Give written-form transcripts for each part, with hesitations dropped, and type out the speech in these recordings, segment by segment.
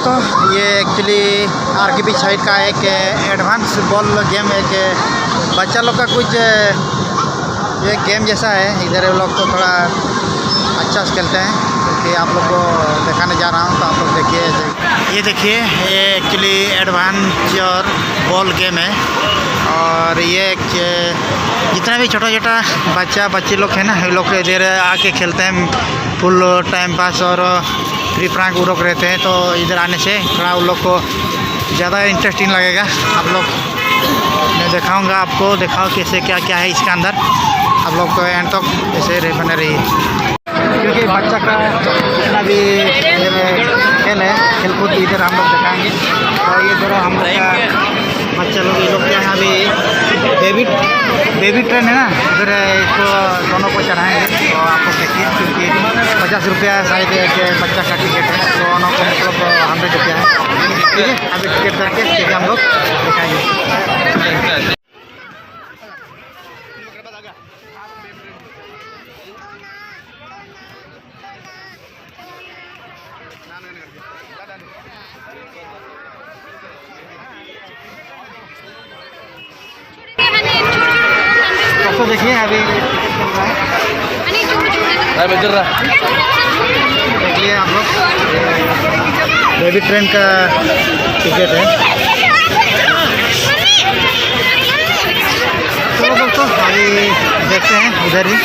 दोस्तों, ये actually RKB side का एक एडवांस बॉल गेम है कि बच्चा लोग का कुछ ये गेम जैसा है। इधर लोग तो थोड़ा अच्छा से खेलते हैं, क्योंकि आप लोग को दिखाने जा रहा हूँ तो आप लोग देखिए। ये देखिए, ये एक्चुअली एडवेंचर बॉल गेम है और ये जितना भी छोटा छोटा बच्चा बच्चे लोग हैं ना, ये लोग इधर आके खेलते हैं फुल टाइम पास और फ्री फ्रांक वो लोग रहते हैं। तो इधर आने से थोड़ा उन लोग को ज़्यादा इंटरेस्टिंग लगेगा। आप लोग मैं दिखाऊंगा आपको, दिखाओ कैसे क्या क्या है इसके अंदर। आप लोग को एंड तक ऐसे बने रही, क्योंकि बच्चा का जितना भी खेल है, खेलकूद इधर हम लोग दिखाएंगे। और ये जरा हम लोग का बच्चा लोग, ये लोग के यहाँ भी बेबी ट्रेन है ना, इधर इसको दोनों को चढ़ाएंगे। तो आप लोग देखिए, क्योंकि 50 रुपया शायद एक बच्चा का टिकट है, दोनों को मतलब 100 रुपया है। ठीक है, अभी टिकट करके ठीक हम लोग दिखाएंगे। तो देखिए अभी देखिए आप लोग, बेबी ट्रेन का टिकट है। तो दोस्तों अभी देखते हैं उधर ही।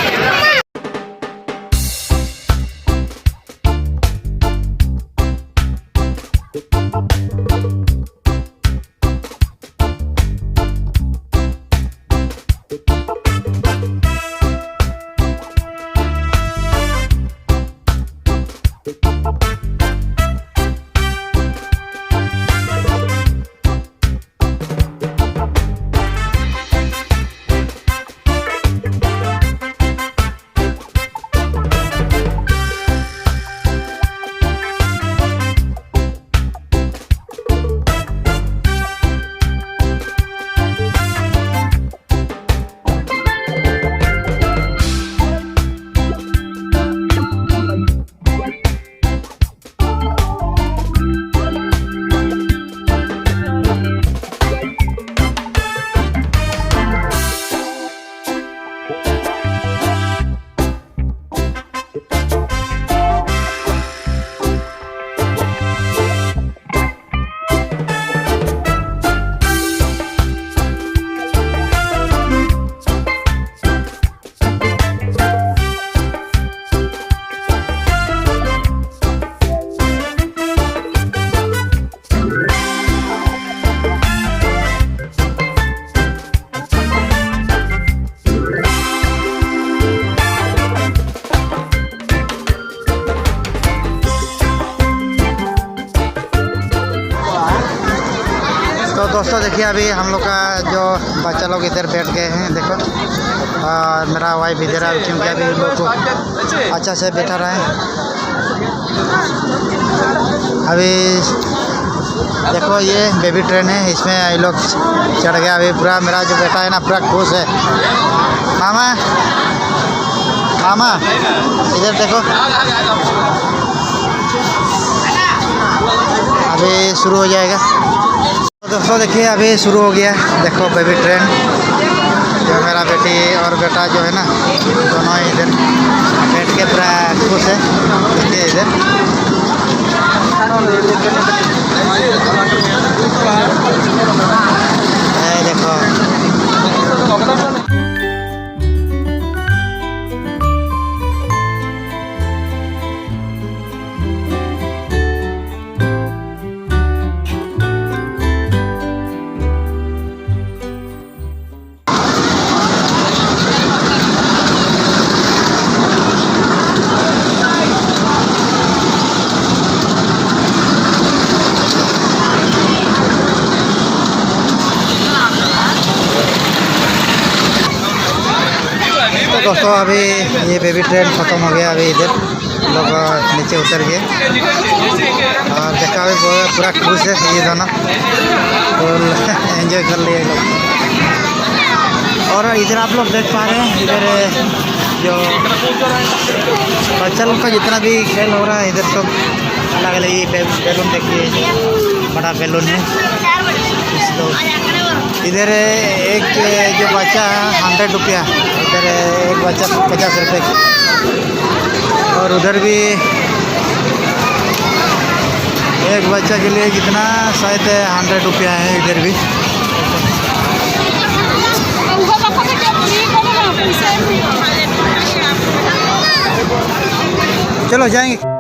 तो दोस्तों देखिए, अभी हम लोग का जो बच्चा लोग इधर बैठ गए हैं, देखो। और मेरा वाइफ इधर है, क्योंकि अभी लोग को अच्छा से बैठा रहा है। अभी देखो, ये बेबी ट्रेन है, इसमें ये लोग चढ़ गया। अभी पूरा मेरा जो बेटा है ना, पूरा खुश है। मामा मामा इधर देखो, अभी शुरू हो जाएगा। दोस्तों देखिए, अभी शुरू हो गया। देखो बेबी ट्रेन, जो मेरा बेटी और बेटा जो है ना, दोनों इधर बैठ के पूरा खुश है। देखिए इधर देखो। दोस्तों अभी ये बेबी ट्रेन ख़त्म हो गया। अभी इधर लोग नीचे उतर गए और देखा अभी पूरा खुश है ये दोनों, फुल एंजॉय कर लिए लोग। और इधर आप लोग देख पा रहे हैं, इधर जो बच्चा लोग का जितना भी खेल हो रहा है इधर सब अलग अलग ये बैलून देखिए, बड़ा बैलून है। इधर एक जो बच्चा है 100 रुपया, इधर एक बच्चा 50 रुपये की। और उधर भी एक बच्चा के लिए कितना शायद 100 रुपया है इधर भी। चलो जाएंगे।